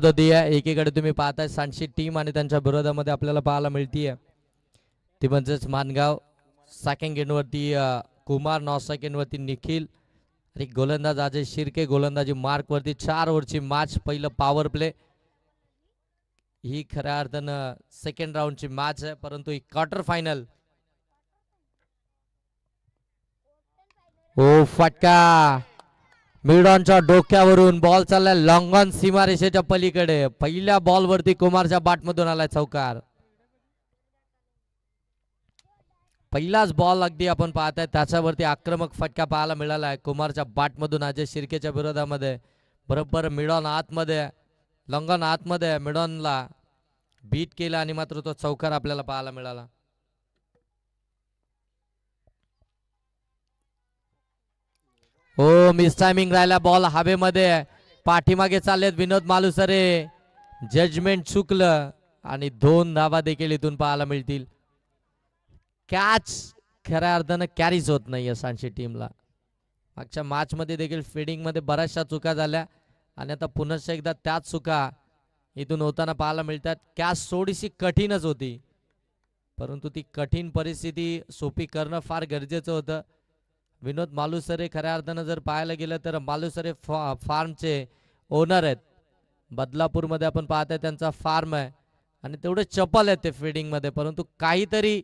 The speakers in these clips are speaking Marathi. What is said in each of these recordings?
होती आहे. एकीकडे तुम्ही पाहताय सांची टीम आणि त्यांच्या विरोधामध्ये आपल्याला पाहायला मिळतीये ती म्हणजेच मानगाव. सेकंड गेंदवरती कुमार, नॉ सेकंड वरती निखिल आणि गोलंदाज अजय शिर्के. गोलंदाजी मार्क वरती 4 ओव्हरची मॅच. पहिलं पॉवर प्ले. ही खऱ्या अर्थानं सेकंड राऊंडची मॅच आहे, परंतु ही क्वार्टर फायनल. ओ फटका मिडॉनच्या डोक्यावरून बॉल चाललाय लॉंग ऑन सीमारेषेच्या पलीकडे. पहिल्या बॉल वरती कुमारच्या बॅटमधून आलाय चौकार. पहिलाच बॉल अगदी आपण पाहताय त्याच्यावरती आक्रमक फटका पाहायला मिळाला आहे कुमारच्या बॅटमधून अजय शिर्केच्या विरोधामध्ये. बरोबर मिडॉन आतमध्ये, लॉंगॉन आतमध्ये मिडॉनला बीट केला आणि मात्र तो चौकार आपल्याला पाहायला मिळाला. हो मिस टायमिंग राहिला. बॉल हवेमध्ये पाठीमागे चाललेत विनोद मालुसरे. जजमेंट चुकलं आणि 2 धावा देखील इथून पाहायला मिळतील. कॅच खऱ्या अर्थानं कॅरीच होत नाही सांची टीमला. मागच्या मॅच मध्ये देखील फिल्डिंग मध्ये बऱ्याचशा चुका झाल्या आणि आता पुन्हा एकदा त्याच चुका इथून होताना पाहायला मिळतात. कॅच थोडीशी कठीणच होती, परंतु ती कठीण परिस्थिती सोपी करणं फार गरजेचं होतं. विनोद मालुसरे खऱ्या अर्थानं जर पाहायला गेलं तर मालुसरे फार्मचे ओनर आहेत. बदलापूरमध्ये आपण पाहताय त्यांचा फार्म आहे आणि तेवढे चपल आहेत ते फिल्डिंग मध्ये, परंतु काहीतरी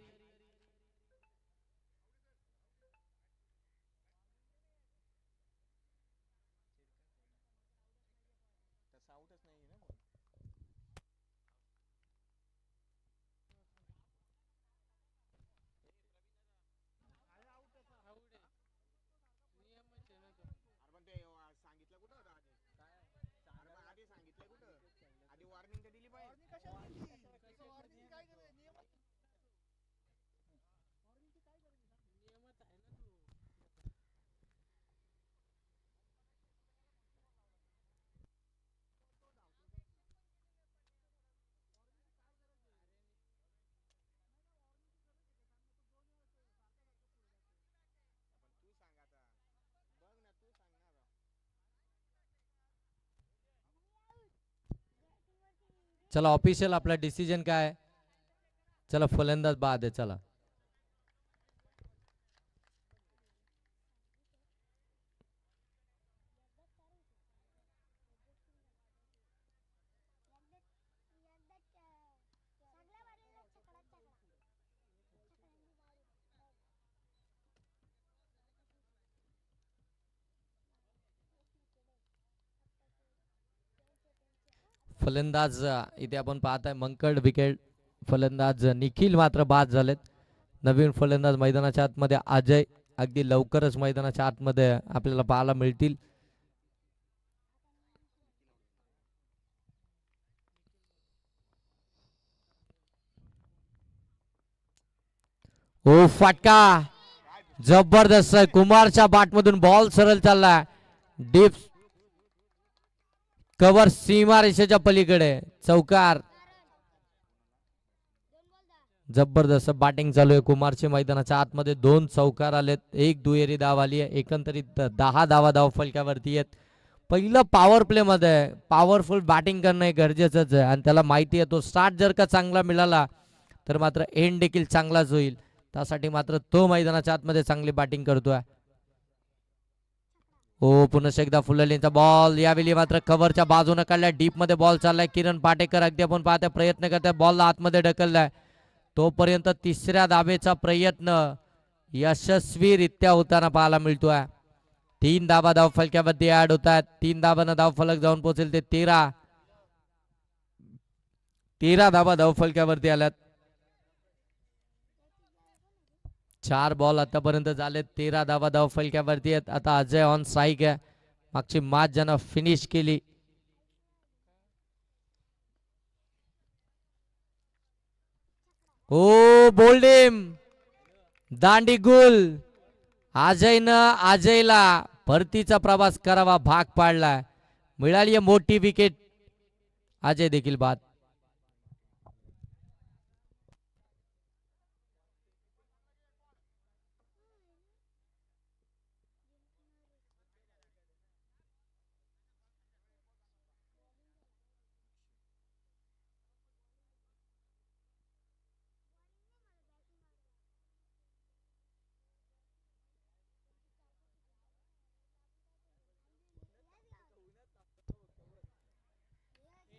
चला ऑफिशियल आपला डिसिजन काय. चला फलंदाज बाद आहे. चला फलंदाज इथे आपण पाहताय मंकड विकेट. फलंदाज निखिल मात्र बाद झालेत. नवीन फलंदाज मैदानाच्या आतमध्ये अजय अगदी लवकरच मैदानाच्या आतमध्ये आपल्याला पाहायला मिळतील. ओ फटका जबरदस्त आहे. कुमारच्या बॅटमधून बॉल सरळ चाललाय डीप कव्हर सीमा रेषेच्या पलीकडे. चौकार. जबरदस्त बॅटिंग चालू आहे कुमारची. मैदानाच्या आतमध्ये 2 चौकार आलेत, 1 दुहेरी धाव आली आहे. एकंदरीत 10 धावा धाव फलकावरती आहेत. पहिलं पॉवर प्ले मध्ये पॉवरफुल बॅटिंग करणं हे गरजेचंच आहे आणि त्याला माहिती आहे तो स्टार्ट जर का चांगला मिळाला तर मात्र एंड देखील चांगलाच होईल. त्यासाठी मात्र तो मैदानाच्या आतमध्ये चांगली बॅटिंग करतोय. हो पुन्हा एकदा फुललेचा बॉल यावेळी मात्र कव्हरच्या बाजूने काढलाय. डीप मध्ये बॉल चाललाय. किरण पाटेकर अगदी आपण पाहताय प्रयत्न करताय बॉलला आतमध्ये ढकललाय. तोपर्यंत तिसऱ्या धावेचा प्रयत्न यशस्वीरित्या होताना पाहायला मिळतोय. 3 धावा धाव फलक्यावरती ऍड होत आहेत. 3 धावांना धाव फलक जाऊन पोहोचेल ते 13 धावा धाव फलक्यावरती आल्यात. 4 बॉल आतापर्यंत झालेत. 13 धावा धाव फलक्यावरती आहेत. आता अजय ऑन स्ट्राईक आहे. मागची मॅच ज्यानं फिनिश केली. ओ बोल्डेम दांडी गुल. अजयला भरतीचा प्रवास करावा भाग पाडलाय. मिळाली मोठी विकेट. अजय देखील बाद.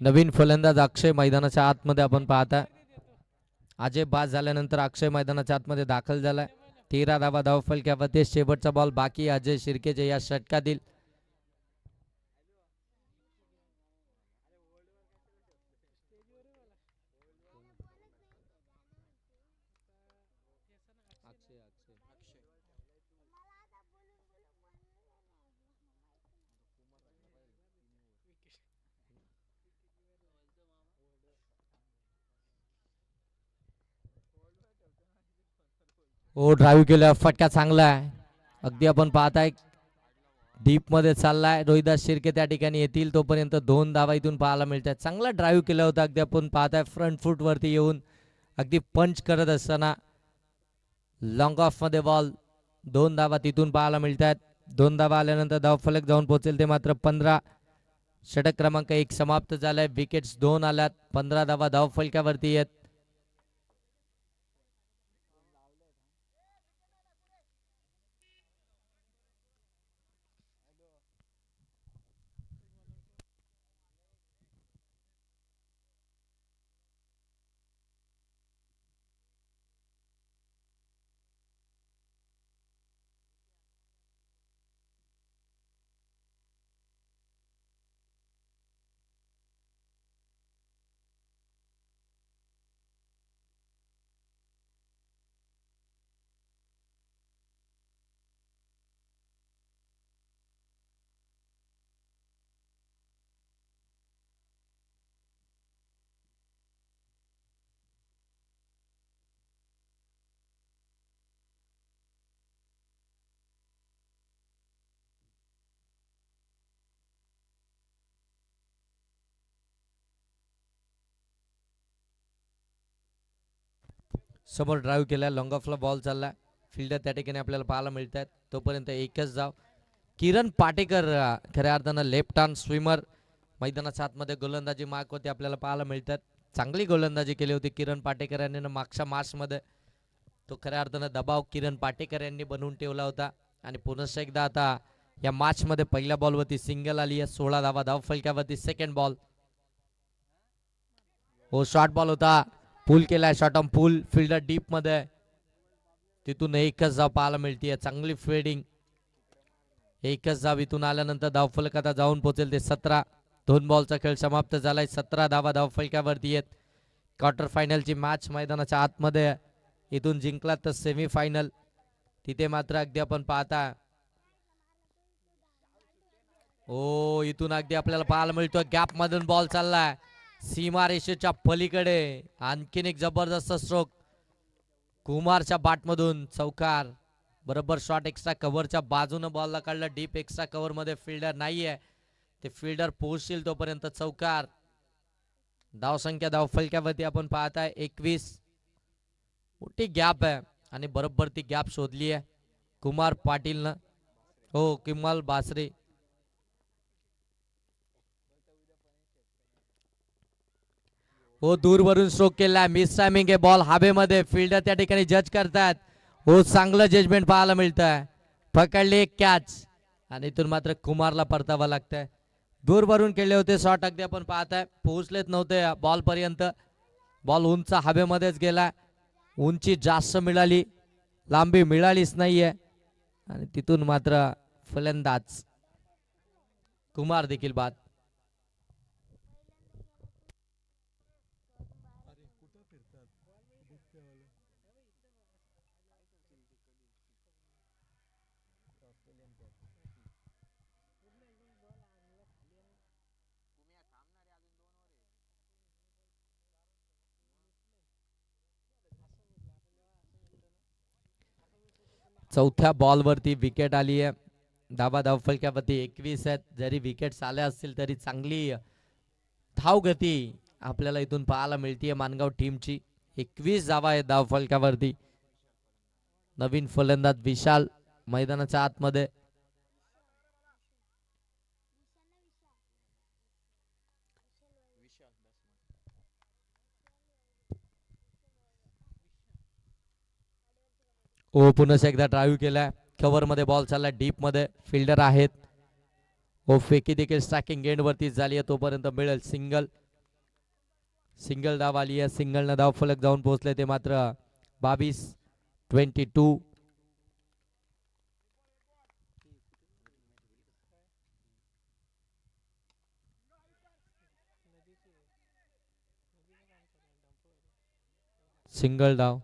नवीन फलंदाज अक्षय मैदानाच्या आतमध्ये आपण पाहता. अजय बाद झाल्यानंतर अक्षय मैदानाच्या आतमध्ये दाखल झालाय. 13 धावा धावफलकावरती. शेवटचा बॉल बाकी अजय शिर्केच्या या षटकातील. हो ड्राईव्ह केलं, फटका चांगला आहे. अगदी आपण पाहताय डीप मध्ये चाललाय. रोहिदास शिर्के त्या ठिकाणी येतील तोपर्यंत 2 धावा इथून पाहायला मिळतात. चांगला ड्राईव्ह केला होता. अगदी आपण पाहताय फ्रंट फूट वरती येऊन अगदी पंच करत असताना लॉंग ऑफ मध्ये बॉल. 2 धावा तिथून पाहायला मिळतात. 2 धावा आल्यानंतर धावफलक जाऊन पोहोचेल ते मात्र 15. षटक क्रमांक 1 समाप्त झालाय. विकेट्स 2 आल्यात. 15 धावा धावफलकावरती येत. समोर ड्राईव्ह केला. लॉंग ऑफला बॉल चालला. फिल्डर त्या ठिकाणी आपल्याला पाहायला मिळतात. तोपर्यंत एकच धाव. किरण पाटेकर खऱ्या अर्थानं लेफ्ट आर्म स्विमर मैदानाच्या आतमध्ये गोलंदाजी मार्क होती आपल्याला पाहायला मिळतात. चांगली गोलंदाजी केली होती किरण पाटेकर यांनी मागच्या मॅचमध्ये. तो खऱ्या अर्थानं दबाव किरण पाटेकर यांनी बनवून ठेवला होता. आणि पुन्हा एकदा आता या मॅचमध्ये पहिल्या बॉलवरती सिंगल आली आहे. 16 धावा धावफलकावरती. Second ball. हो शॉर्ट बॉल होता. पूल केलाय. Short on pull. Fielder deep मध्ये. तिथून एकच धाव पाहायला मिळते. चांगली फिल्डिंग. एकच धाव इथून आल्यानंतर धावफलक आता जाऊन पोहोचेल ते 17. 2 बॉलचा खेळ समाप्त झालाय. 17 धावा धावफलकावरती येत. क्वार्टर फायनलची मॅच मैदानाच्या आतमध्ये. इथून जिंकला तर सेमी फायनल. तिथे मात्र अगदी आपण पाहता ओ इथून अगदी आपल्याला पाहायला मिळतो गॅप मधून बॉल चाललाय सीमा रेषेच्या पलीकडे. आणखीन एक जबरदस्त स्ट्रोक कुमारच्या बॅटमधून. चौकार. बरोबर शॉट एक्स्ट्रा कव्हरच्या बाजूने बॉलला काढला. डीप एक्स्ट्रा कव्हर मध्ये फिल्डर नाहीये. ते फिल्डर पोहोचतील तोपर्यंत चौकार. धावसंख्या धावफलकावरती आपण पाहताय 21. मोठी गॅप आहे आणि बरोबर ती गॅप शोधली आहे कुमार पाटील न. हो किमल बासरे. हो दूरवरून स्ट्रोक केला. मिस टायमिंग आहे. बॉल हवेमध्ये. फिल्डर त्या ठिकाणी जज करतात. हो चांगलं जजमेंट पाहायला मिळत आहे. पकडले एक कॅच आणि इथून मात्र कुमारला परतावं लागतंय. दूरवरून केले होते शॉट. अगदी आपण पाहताय पोहोचलेच नव्हते बॉल पर्यंत. बॉल उंच हवेमध्येच गेला. उंची जास्त मिळाली. लांबी मिळालीच नाहीये आणि तिथून मात्र फलंदाज कुमार देखील बाद. चौथ्या बॉलवरती विकेट आली आहे. धावा धावफलकावरती 21 आहेत. जरी विकेट्स आल्या असतील तरी चांगली धावगती आपल्याला इथून पाहायला मिळतीये मानगाव टीमची. 21 धावा आहेत धावफलकावरती. नवीन फलंदाज विशाल मैदानाच्या आतमध्ये. ओ पुन्हा एकदा ड्राईव्ह केलाय. कव्हर मध्ये बॉल चाललाय. डीप मध्ये फिल्डर आहेत. ओ फेकी देखील स्ट्रायकिंग एंड वरती झाली आहे. तोपर्यंत मिळेल सिंगल. सिंगल धाव आली आहे. सिंगल न धाव फलक जाऊन पोहोचले ते मात्र 22-22. सिंगल धाव.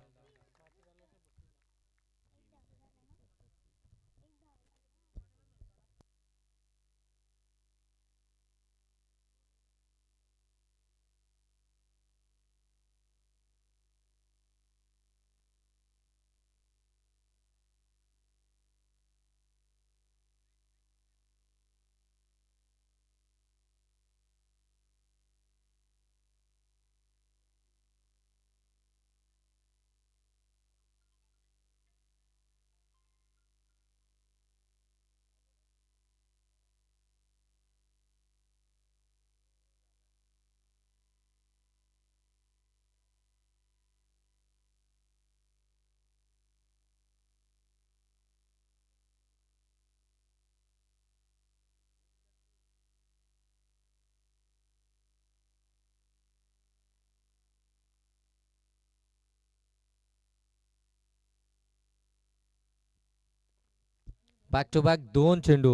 बॅक टू बॅक 2 चेंडू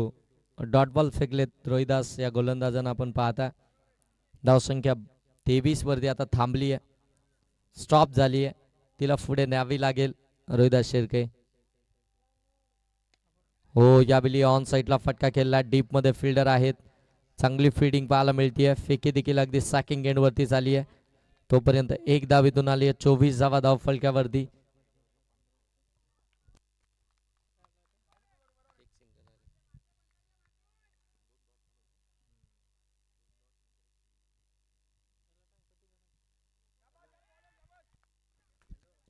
डॉट बॉल फेकलेत रोहिदास या गोलंदाजांना आपण पाहता. धावसंख्या 23 वरती आता थांबली आहे. स्टॉप झाली आहे. तिला पुढे न्यावी लागेल रोहिदास शेरके. हो यावेळी ऑन साईडला फटका खेळला. डीप मध्ये फिल्डर आहेत. चांगली फिल्डिंग पाहायला मिळते. फेकी देखील अगदी सॅकिंग एंड वरती झाली आहे. तोपर्यंत एक धाव इथून आली आहे. 24 धावा धाव फलक्यावरती.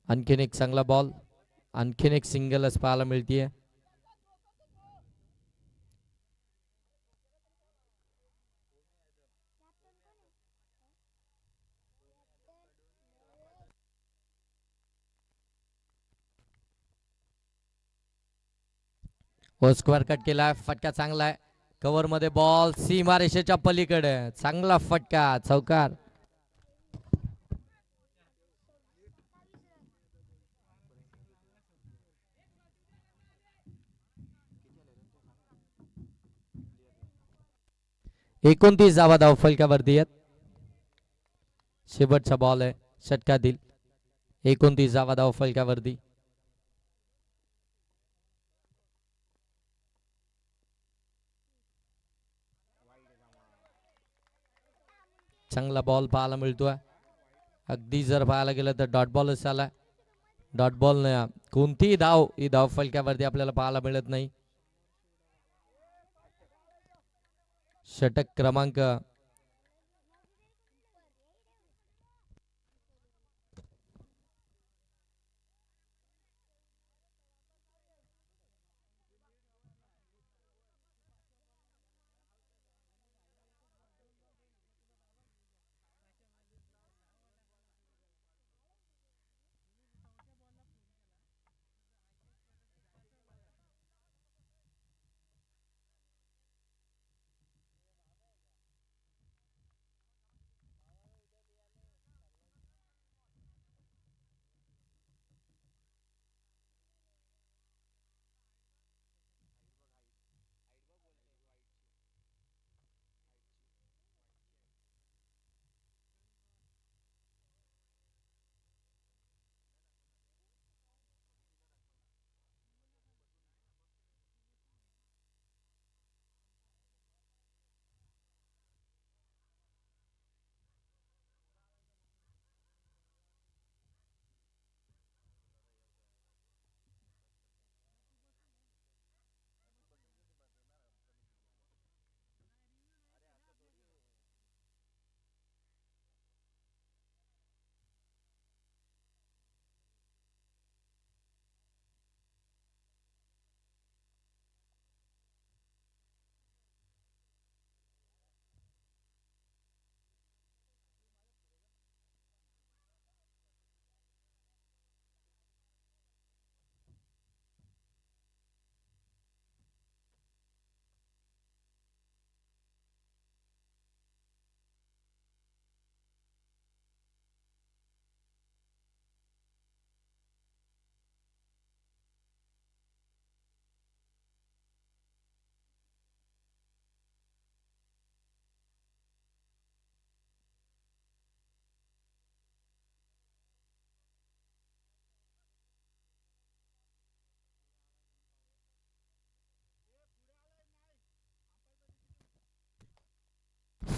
आणखीन एक चांगला बॉल. आणखीन एक सिंगलच पाहायला मिळतीये. व स्क्वेअर कट केलाय. फटका चांगला आहे. कव्हर मध्ये बॉल सीमारेषेच्या पलीकडे. चांगला फटका चौकार. एकोणतीस धावा धाव फलकावरती आहेत. शेवटचा बॉल आहे षटकातील. 29 धावा धाव फलकावरती. चांगला बॉल पाहायला मिळतोय. अगदी जर पाहायला गेलं तर डॉट बॉलच आला. डॉट बॉल कोणतीही धाव ही धाव फलकावरती आपल्याला पाहायला मिळत नाही. षटक क्रमांक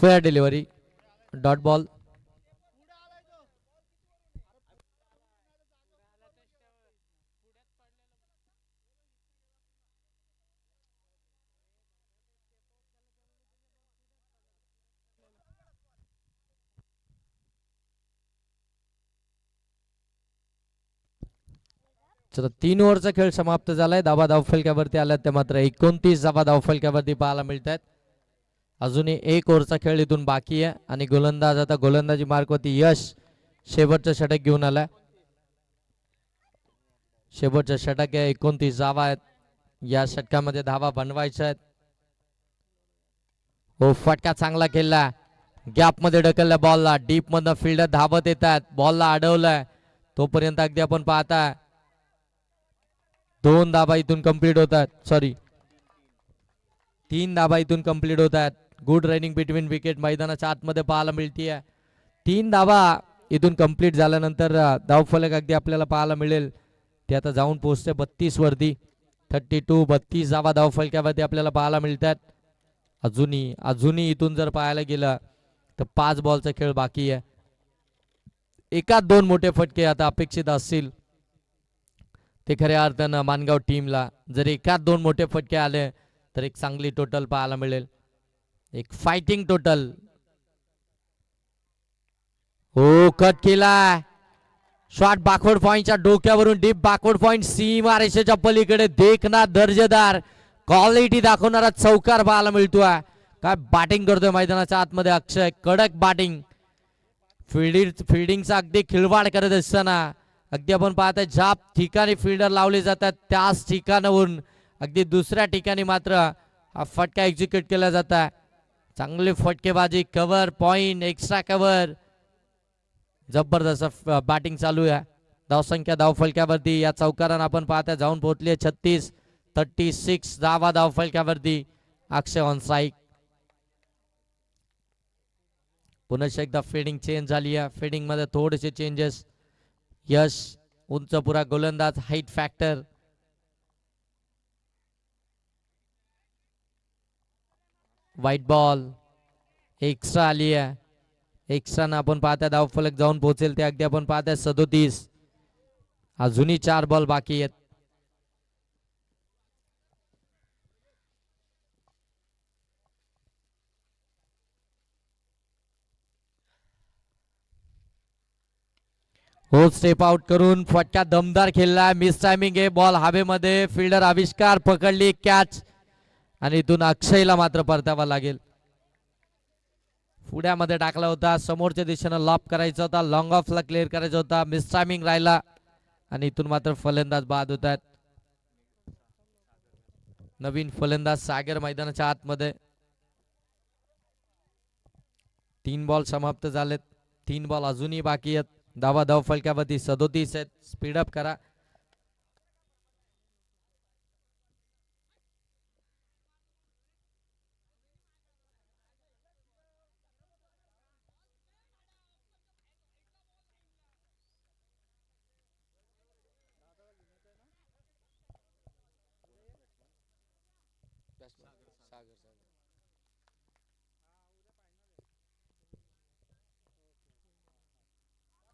फेअर डिलिव्हरी, डॉट बॉल. चला 3 ओव्हरचा खेळ समाप्त झालाय. धावा धावफलक्यावरती आल्यात त्या मात्र 29 धावा धावफलक्यावरती पाहायला मिळत आहेत. अजूनही 1 ओव्हरचा खेळ इथून बाकी आहे आणि गोलंदाज आता गोलंदाजी मार्कवरती यश शेवटचं षटक घेऊन आलाय. शेवटचं षटक आहे, 29 धावा आहेत. या षटकामध्ये धावा बनवायच्या आहेत. हो, फटका चांगला केला, गॅप मध्ये ढकलल्या बॉलला, डीप मधनं फिल्डर धावत येतात, बॉलला अडवलंय तोपर्यंत अगदी आपण पाहता 2 धाबा इथून कंप्लीट होतात. सॉरी, 3 धाबा इथून कंप्लीट होतात. गुड रनिंग बिटवीन विकेट मैदानाच्या आतमध्ये पाहायला मिळतीये. 3 धाबा इथून कंप्लीट झाल्यानंतर धावफलक अगदी आपल्याला पाहायला मिळेल ते आता जाऊन पोहोचते 32 वरती. 32 धावा धावफलक्यावरती आपल्याला पाहायला मिळतात. अजूनही इथून जर पाहायला गेलं तर 5 बॉलचा खेळ बाकी आहे. एकात 2 मोठे फटके आता अपेक्षित असतील ते खऱ्या अर्थानं मानगाव टीमला. जर एकात 2 मोठे फटके आले तर एक चांगली टोटल पाहायला मिळेल, एक फायटिंग टोटल. हो, कट केला शॉट बॅकवर्ड पॉइंटच्या डोक्यावरून, डीप बॅकवर्ड पॉइंट, सीमा रेषेच्या पलीकडे देखना दर्जेदार क्वालिटी दाखवणारा चौकार पाहायला मिळतोय. काय बॅटिंग करतोय मैदानाच्या आतमध्ये अक्षय, कडक बॅटिंग. फिल्डिंगचा अगदी खिळवाड करत असताना अगदी आपण पाहतोय ज्या ठिकाणी फिल्डर लावले जातात त्याच ठिकाणावरून अगदी दुसऱ्या ठिकाणी मात्र हा फटका एक्झिक्यूट केला जात आहे. चांगली फटकेबाजी, कव्हर पॉइंट, एक्स्ट्रा कव्हर, जबरदस्त बॅटिंग चालू आहे. धावसंख्या धावफलक्यावरती या चौकारानं आपण पाहता जाऊन पोहोचली 36 धावा धावफलक्यावरती. अक्षय ऑन स्ट्राईक. पुन्हा एकदा फिल्डिंग चेंज झाली आहे. फिल्डिंग मध्ये थोडेसे चेंजेस. यश उंच पुरा गोलंदाज, height factor. White ball, extra आली आहे. एक्स्ट्रा ना आपण पाहता धावफलक जाऊन पोहोचेल ते अगदी आपण पाहताय 37. अजूनही 4 बॉल बाकी आहेत. हो, स्टेप आउट करून फटका दमदार खेळला, मिस टायमिंग आहे. बॉल हवेमध्ये, फिल्डर आविष्कार, पकडली कॅच आणि इथून अक्षयला मात्र परतावा लागेल. पुढ्यामध्ये टाकला होता, समोरच्या दिशेनं लॉप करायचा होता, लॉंग ऑफला क्लिअर करायचा होता, मिस टायमिंग राहिला आणि इथून मात्र फलंदाज बाद होतात. नवीन फलंदाज सागर मैदानाच्या आतमध्ये. 3 बॉल समाप्त झालेत, 3 बॉल अजूनही बाकी आहेत. धावा धावफलक्यावरती 37 आहेत. स्पीडअप करा.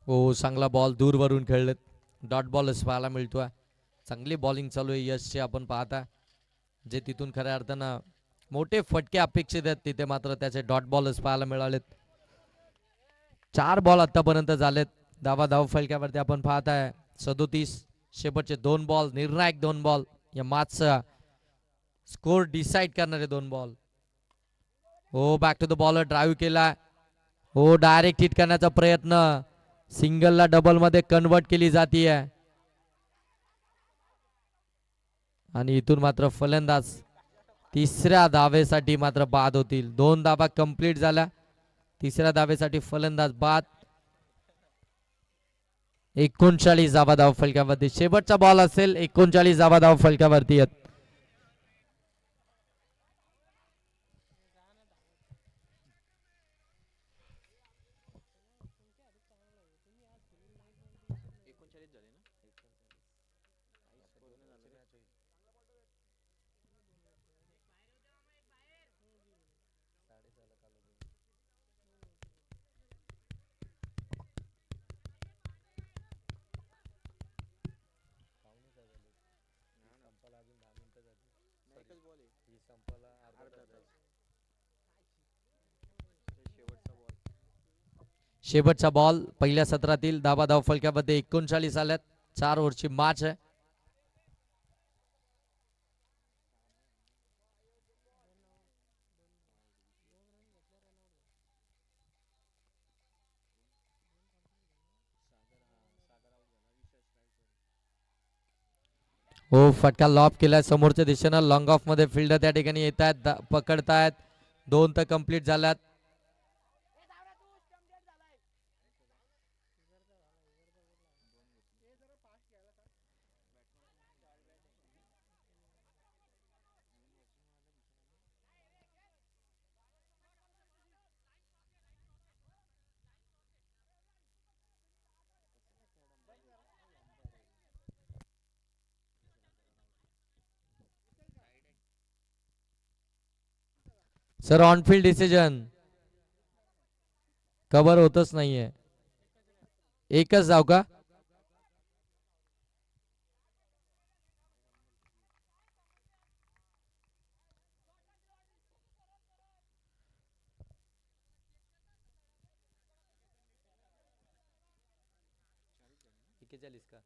हो, चांगला बॉल दूरवरून खेळलेत, डॉट बॉलच पाहायला मिळतोय. चांगली बॉलिंग चालू आहे यशची आपण पाहता, जे तिथून खऱ्या अर्थानं मोठे फटके अपेक्षित आहेत तिथे मात्र त्याचे डॉट बॉलच पाहायला मिळालेत. 4 बॉल आतापर्यंत झालेत. धावा धावफलक्यावरती आपण पाहताय 37. शेवटचे 2 बॉल, निर्णायक 2 बॉल, या मॅचचा स्कोर डिसाइड करणारे 2 बॉल. हो, back to the bowler, drive केला. हो, डायरेक्ट हिट करण्याचा प्रयत्न, सिंगलला डबल मध्ये कन्वर्ट केली जाते आणि इथून मात्र फलंदाज तिसऱ्या धावेसाठी मात्र बाद होतील. 2 धावा कंप्लीट झाल्या, तिसऱ्या धावेसाठी फलंदाज बाद. 39 धावा धावफलक्यावरती शेवटचा बॉल असेल. 39 धावा धावफलक्यावरती आहेत. शेवटचा बॉल पहिल्या सत्रातील धाबा धावफलक्यामध्ये 39 आल्यात. 4 ओव्हरची मॅच आहे. हो, फटका लॉब केलाय समोरच्या दिशेनं. लॉंग ऑफ मध्ये फिल्डर त्या ठिकाणी येत आहेत, पकडतायत. 2 तर कंप्लीट झाल्यात. Sir on field decision cover होतच नाहीये. एकच जाऊ का? का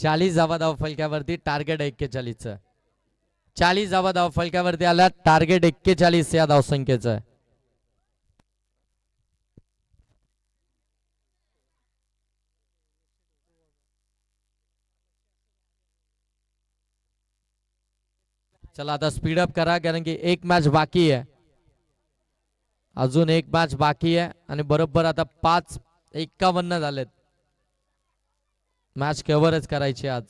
40 धावा धाव फलक्यावरती. टार्गेट 41चं. 40 धावा धाव फलक्यावरती आला. टार्गेट 41 या धावसंख्येचं. चला आता स्पीडअप करा, कारण की एक मॅच बाकी आहे. अजून एक मॅच बाकी आहे आणि बरोबर आता 5:51 झालेत. मॅच कव्हरच करायची आज.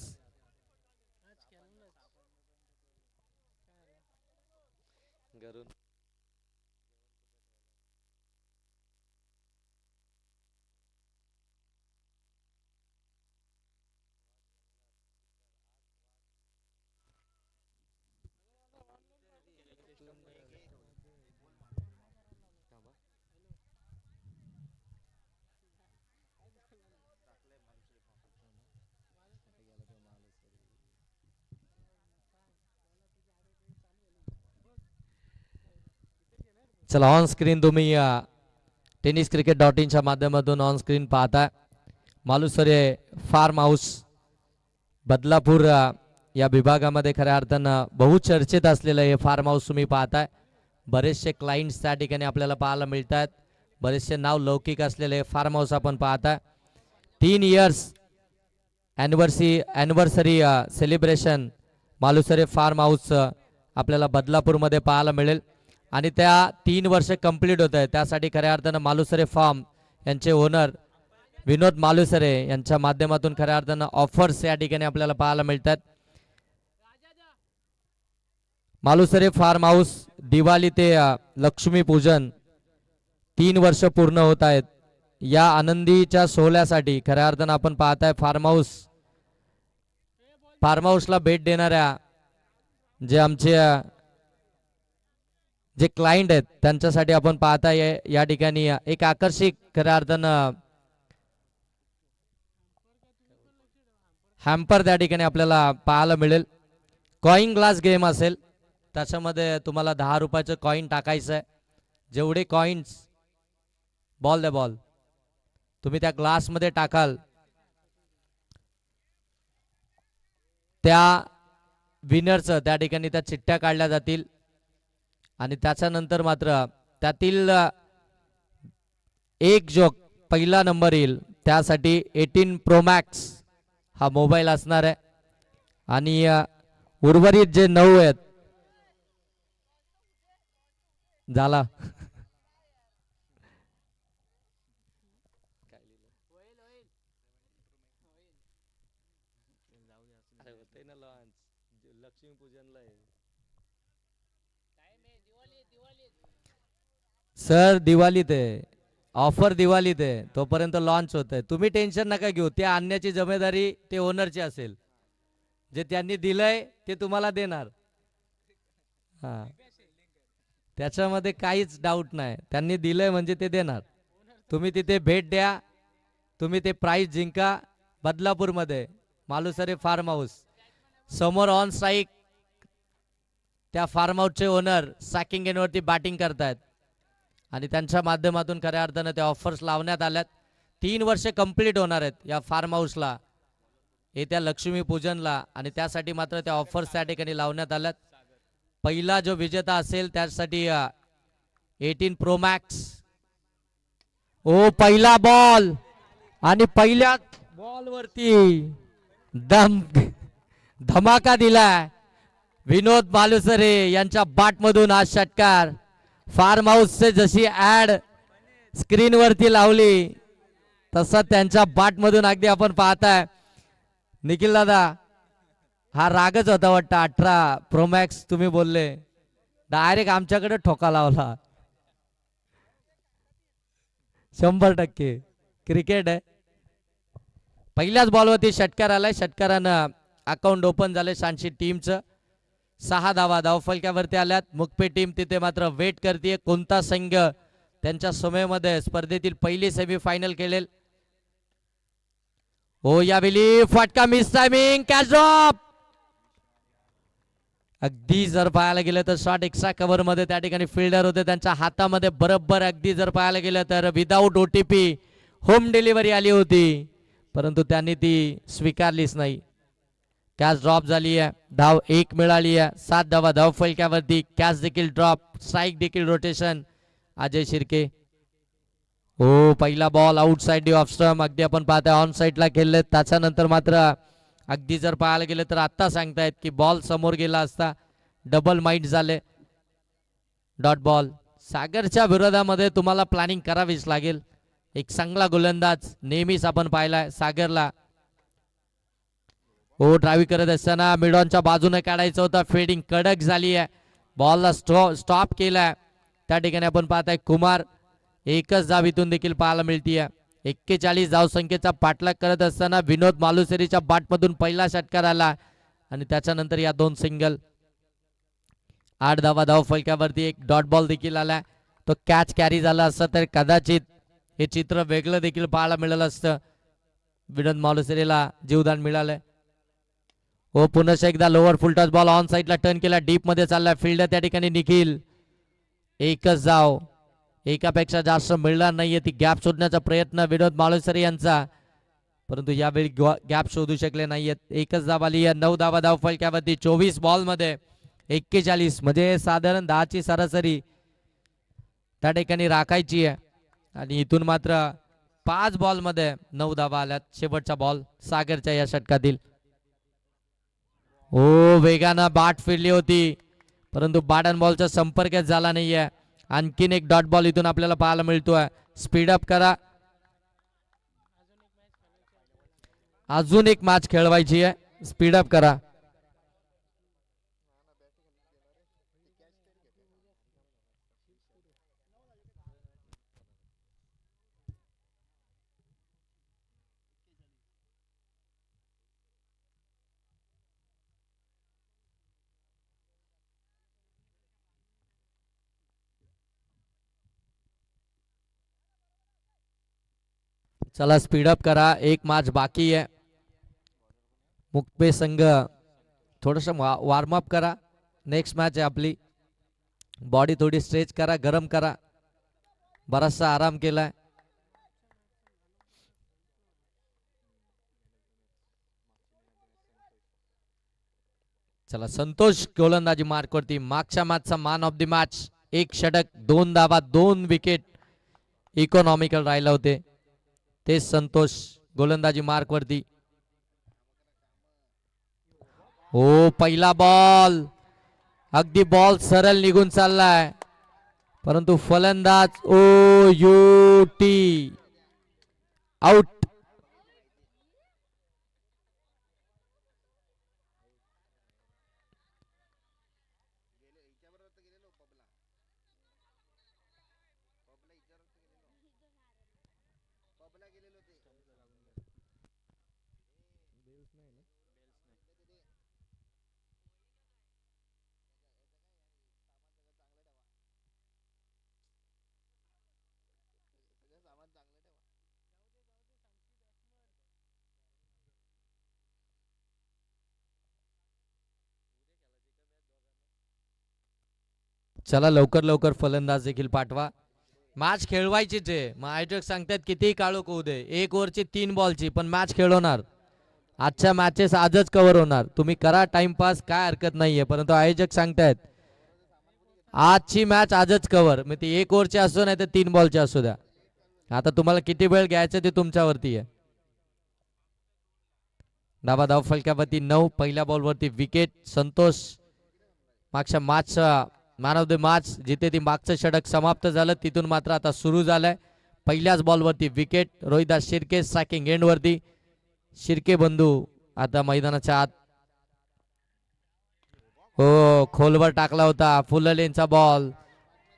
चला ऑन स्क्रीन तुम्ही tenniscricket.in च्या माध्यमातून ऑन स्क्रीन पाहताय. मालुसरे फार्म हाऊस बदलापूर या विभागामध्ये खऱ्या अर्थानं बहुचर्चित असलेलं हे फार्म हाऊस तुम्ही पाहताय. बरेचसे क्लाइंट्स त्या ठिकाणी आपल्याला पाहायला मिळतात. बरेचसे नाव लौकिक असलेले हे फार्म हाऊस आपण पाहताय. 3 years anniversary celebration Malusare farm house आपल्याला बदलापूरमध्ये पाहायला मिळेल. आणि त्या 3 वर्ष कंप्लीट होत आहे. त्यासाठी खऱ्या अर्थानं मालुसरे फार्म यांचे ओनर विनोद मालुसरे यांच्या माध्यमातून खऱ्या अर्थानं ऑफर्स या ठिकाणी आपल्याला पाहायला मिळतात. मालुसरे फार्म हाऊस दिवाळी ते लक्ष्मीपूजन 3 वर्ष पूर्ण होत आहेत. या आनंदीच्या सोहळ्यासाठी खऱ्या अर्थानं आपण पाहताय फार्म हाऊसला भेट देणाऱ्या जे आमचे जे क्लाइंट आहेत त्यांच्यासाठी आपण पाहताय या ठिकाणी एक आकर्षक खऱ्या अर्थानं हॅम्पर त्या ठिकाणी आपल्याला पाहायला मिळेल. कॉइन ग्लास गेम असेल, त्याच्यामध्ये तुम्हाला 10 रुपयाचं कॉइन टाकायचं आहे. जेवढे कॉइन्स बॉल तुम्ही त्या ग्लासमध्ये टाकाल त्या विनरचं त्या ठिकाणी त्या चिठ्ठ्या काढल्या जातील. आणि त्याच्यानंतर मात्र त्यातील एक जो पहिला नंबर येईल त्यासाठी 18 Pro Max हा मोबाईल असणार आहे. आणि उर्वरित जे 9 आहेत झाला सर दिवाळीत आहे ऑफर. दिवाळीत आहे तोपर्यंत लॉन्च होत आहे. तुम्ही टेन्शन नका घेऊ. त्या आणण्याची जबाबदारी ते ओनरची असेल. जे त्यांनी दिलंय ते तुम्हाला देणार. हा, त्याच्यामध्ये काहीच डाऊट नाही. त्यांनी दिलंय म्हणजे ते देणार. तुम्ही तिथे भेट द्या. तुम्ही ते प्राइज जिंका. बदलापूरमध्ये मालुसरे फार्म हाऊस समोर ऑन स्ट्राईक त्या फार्म हाऊसचे ओनर सॅकिंग गेनवरती बॅटिंग करतायत. आणि त्यांच्या माध्यमातून खऱ्या अर्थानं त्या ऑफर्स लावण्यात आल्यात. 3 वर्षे कंप्लीट होणार आहेत या फार्म हाऊसला येत्या लक्ष्मीपूजनला आणि त्यासाठी मात्र त्या ऑफर्स त्या ठिकाणी लावण्यात आल्यात. पहिला जो विजेता असेल त्यासाठी 18 प्रो मॅक्स. ओ पहिला बॉल आणि पहिल्या बॉल वरती धमाका दिलाय विनोद मालुसरे यांच्या बॅटमधून हा षटकार. फार्म हाऊसचे जशी ऍड स्क्रीन वरती लावली तसं त्यांच्या बॅटमधून अगदी आपण पाहताय. निखिल दादा हा रागच होता वाटतं. 18 प्रो मॅक्स तुम्ही बोलले डायरेक्ट आमच्याकडे ठोका लावला. 100% क्रिकेट आहे. पहिल्याच बॉलवरती षटकार आलाय. षटकारानं अकाउंट ओपन झाले शानशी टीमचं. 6 धावा धावफलक्यावरती आल्यात. मुखपे टीम तिथे मात्र वेट करते कोणता संघ त्यांच्या समयमध्ये स्पर्धेतील पहिली सेमीफायनल खेळेल. हो यावेळी फटका मिस टायमिंग कॅच ड्रॉप. अगदी जर पाहायला गेलं तर शॉट एक्स्ट्रा कव्हर मध्ये त्या ठिकाणी फिल्डर होते त्यांच्या हातामध्ये बरोबर. अगदी जर पाहायला गेलं तर विदाऊट ओटीपी होम डिलिव्हरी आली होती परंतु त्यांनी ती स्वीकारलीच नाही. कॅच ड्रॉप झाली आहे. धाव 1 मिळाली आहे. 7 धावा धाव फलक्यावरती. कॅच देखील ड्रॉप. स्ट्राईक देखील रोटेशन अजय शिर्के. हो पहिला ball outside D off stump. अगदी आपण पाहतोय ऑन साइडला खेळले. त्याच्यानंतर मात्र अगदी जर पाहायला गेलं तर आता सांगतायत की बॉल समोर गेला असता डबल माइट झाले. Dot ball. सागरच्या विरोधामध्ये तुम्हाला प्लॅनिंग करावीच लागेल. एक चांगला गोलंदाज नेहमीच आपण पाहिलाय सागरला. हो ड्राईव्ह करत असताना मिडॉनच्या बाजूने काढायचं होतं. फिल्डिंग कडक झाली आहे. बॉलला स्टॉप केलाय. त्या ठिकाणी आपण पाहताय कुमार. एकच धाव इथून देखील पाहायला मिळतीये. 41 धावसंख्येचा पाठलाग करत असताना विनोद मालुसरेच्या बॅटमधून पहिला षटकार आला आणि त्याच्यानंतर या 2 सिंगल. 8 धावा धाव फलक्यावरती. एक डॉट बॉल देखील आला. तो कॅच कॅरी झाला असता तर कदाचित हे चित्र वेगळं देखील पाहायला मिळालं असतं. विनोद मालुसरेला जीवदान मिळालंय. हो पुन्हा एकदा lower full touch ball on साइडला टर्न केला. डीप मध्ये चालला. फिल्डर त्या ठिकाणी निखिल. एकच धाव. एकापेक्षा जास्त मिळणार नाहीये. ती गॅप शोधण्याचा प्रयत्न विनोद मालुसरे यांचा परंतु यावेळी गॅप शोधू शकले नाहीयेत. एकच धाव आली आहे. 9 धावा धाव फलक्यावरती. 24 बॉल मध्ये 41 म्हणजे साधारण 10 ची सरासरी त्या ठिकाणी राखायची आहे आणि इथून मात्र 5 बॉल मध्ये 9 धावा आल्यात. शेवटचा बॉल सागरच्या या षटकातील. हो वेगानं बाट फिरली होती परंतु बॅट अँड बॉलचा संपर्कच झाला नाहीये. आणखीन एक डॉट बॉल इथून आपल्याला पाहायला मिळतोय. स्पीडअप करा. अजून एक मॅच खेळवायची आहे. स्पीडअप करा. चला स्पीडअप करा. एक मॅच बाकी आहे. मुक्पे संघ थोडस वॉर्मअप करा. नेक्स्ट मॅच आहे आपली. बॉडी थोडी स्ट्रेच करा. गरम करा. बराचसा आराम केलाय. चला संतोष गोलंदाजी मार्कवरती. मागच्या मॅचचा मॅन ऑफ द मॅच. 1 षटक 2 धावा 2 विकेट इकॉनॉमिकल राहिले होते ते संतोष गोलंदाजी मार्कवरती. हो पहिला बॉल. अगदी बॉल सरळ निघून चाललाय परंतु फलंदाज ओ यू टी आउट. चला लवकर लवकर फलंदाज देखील पाठवा. मॅच खेळवायचीच आहे. मग आयोजक सांगतात कितीही काळोख होऊ दे, 1 ओव्हरची 3 बॉलची पण मॅच खेळवणार. आजच्या मॅचेस आजच कव्हर होणार. तुम्ही करा टाइमपास, काय हरकत नाहीये, परंतु आयोजक सांगतायत आजची मॅच आजच कव्हर. मग ती 1 ओव्हरची असो नाही तर 3 बॉलची असू द्या. आता तुम्हाला किती वेळ घ्यायचं ते तुमच्यावरती आहे. धाव फलक्यावरती 9. पहिल्या बॉलवरती विकेट. संतोष मागच्या match man of the match, जिथे ती मागचं षटक समाप्त झालं तिथून मात्र आता सुरू झालंय. पहिल्याच बॉलवरती wicket. Rohidas Shirke striking end वरती. शिर्के बंधू आता मैदानाच्या आत. हो, खोलवर टाकला होता. फुल लेनचा बॉल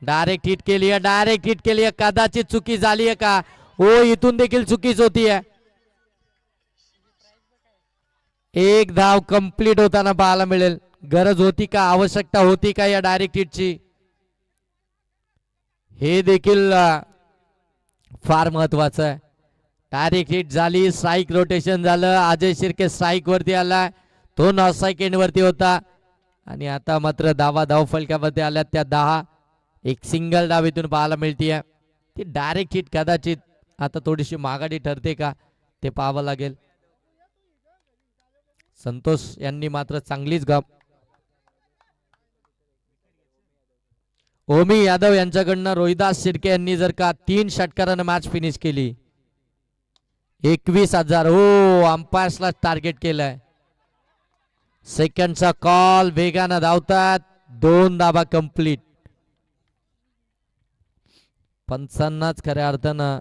डायरेक्ट हिट केली आहे, डायरेक्ट हिट केली आहे. कदाचित चुकी झाली आहे का? हो, इथून देखील चुकीच होती आहे. एक धाव कंप्लीट होताना पाहायला मिळेल. गरज होती का, आवश्यकता होती का या डायरेक्ट हिटची, हे देखील फार महत्वाचं आहे. डायरेक्ट हिट झाली, स्ट्राईक रोटेशन झालं. अजय शिर्के स्ट्राईक वरती आला, तो नॉन स्ट्राईक एंड वरती होता. आणि आता मात्र धाव फलकावरती आल्या त्या 10. एक सिंगल धाव इथून पाहायला मिळतीये. ती डायरेक्ट हिट कदाचित आता थोडीशी माघाडी ठरते का ते पाहावं लागेल. संतोष यांनी मात्र चांगलीच गप. ओमी यादव यांच्याकडनं रोहिदास शिर्के यांनी जर का 3 षटकारानं मॅच फिनिश केली, 21,000. हो, अंपायर्सला टार्गेट केलंय. सेकंडचा कॉल. वेगानं धावतात. 2 धावा कंप्लीट. पंचांनाच खऱ्या अर्थानं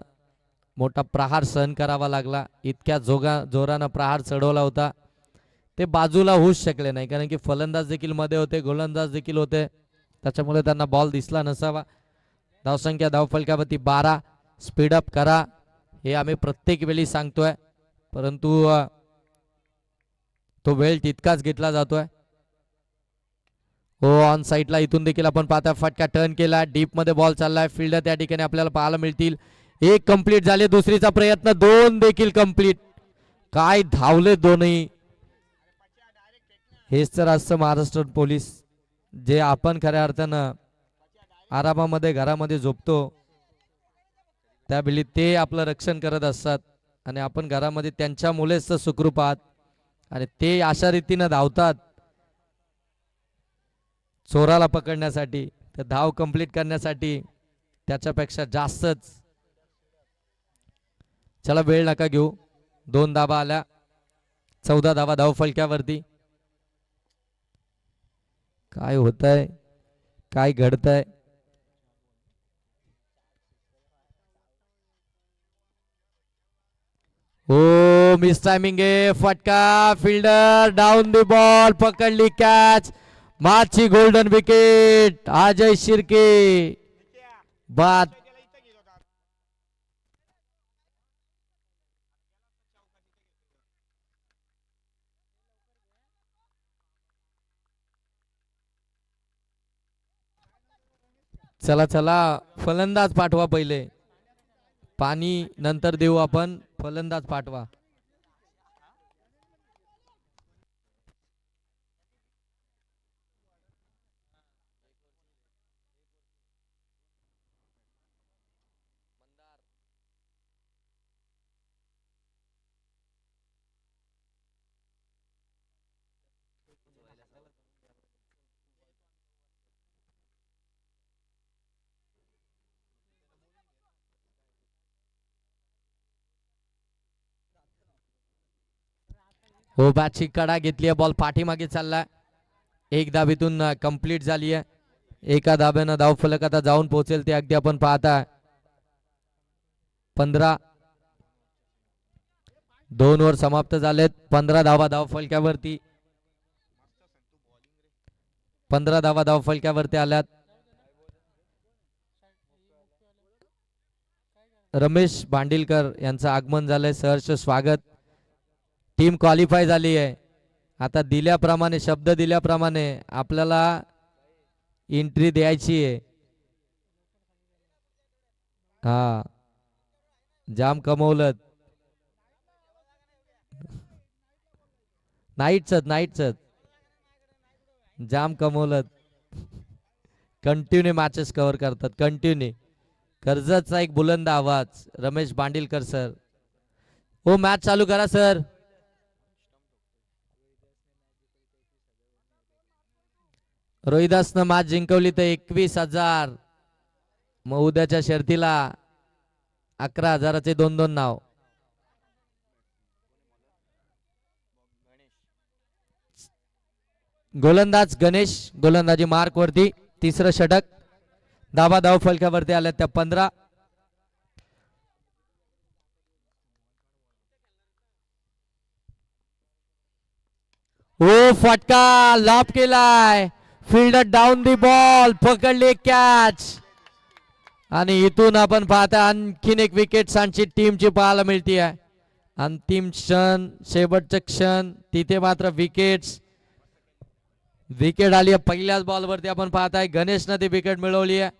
मोठा प्रहार सहन करावा लागला. इतक्या जोरानं प्रहार चढवला होता, ते बाजूला होऊच शकले नाही, कारण की फलंदाज देखील मध्ये होते, गोलंदाज देखील होते, त्याच्यामुळे त्यांना बॉल दिसला नसावा. धावसंख्या धावफलकावरती 12. स्पीडअप करा हे आम्ही प्रत्येक वेळी सांगतोय, परंतु तो वेळ तितकाच घेतला जातोय. हो, ऑन साईडला इथून देखील आपण पाहता फटका टर्न केला. डीप मध्ये बॉल चाललाय. फिल्डर त्या ठिकाणी आपल्याला पाहायला मिळतील. 1 कंप्लीट झाले. दुसरीचा प्रयत्न. 2 देखील कंप्लीट. काय धावले दोन्ही. हेच तर असतं महाराष्ट्र पोलीस, जे आपण खऱ्या अर्थानं आरामामध्ये घरामध्ये झोपतो त्यावेळी ते आपलं रक्षण करत असतात, आणि आपण घरामध्ये त्यांच्या मुलेच तर सुखरूप आहात, आणि ते अशा रीतीनं धावतात चोराला पकडण्यासाठी, तर धाव कंप्लीट करण्यासाठी त्याच्यापेक्षा जास्तच. चला, वेळ नका घेऊ. 2 धावा आल्या. 14 धावा धाव फलक्यावरती. काय होतंय, काय घडतंय. हो, मिस टायमिंग आहे. फटका. Fielder down the ball. पकडली कॅच. माची गोल्डन विकेट. अजय शिर्के बाद. चला चला, फलंदाज पाठवा पहिले. पाणी नंतर देऊ आपण, फलंदाज पाठवा. हो, बॅटची कडा घेतली आहे. बॉल पाठीमागे चाललाय. 1 धाबीतून कंप्लीट झाली आहे. एका धाब्यानं धाव फलक आता जाऊन पोहोचेल ते अगदी आपण पाहताय. 15. 2 ओव्हर समाप्त झालेत. 15 धावा धाव फलक्यावरती. 15 धावा धाव फलक्यावरती आल्यात. रमेश भांडिलकर यांचं आगमन झालंय. सहर्ष स्वागत. टीम क्वालिफाय झाली आहे. आता दिल्याप्रमाणे, शब्द दिल्याप्रमाणे आपल्याला एंट्री द्यायची आहे. हा, जाम कमवलं. नाईटच जाम कमवलं. कंटिन्यू मॅचेस कव्हर करतात. कंटिन्यू कर्जतचा एक बुलंद आवाज रमेश बांडिलकर सर. हो मॅच चालू करा सर. रोहिदासनं मॅच जिंकवली तर 21,000. मग उद्याच्या शर्तीला 11,000चे 2-2 नाव. गोलंदाज गणेश गोलंदाजी मार्क वरती. तिसरं षटक. धावा धाव फलकावरती आल्या त्या 15. ओ फटका लाभ केलाय. फिल्डर डाऊन दी बॉल पकडले कॅच. आणि इथून आपण पाहता आणखीन एक विकेट सांची टीमची पाहायला मिळते आहे. अंतिम क्षण शेवटचे क्षण तिथे मात्र विकेट आली आहे. पहिल्याच बॉलवरती आपण पाहताय गणेशने ती विकेट मिळवली आहे.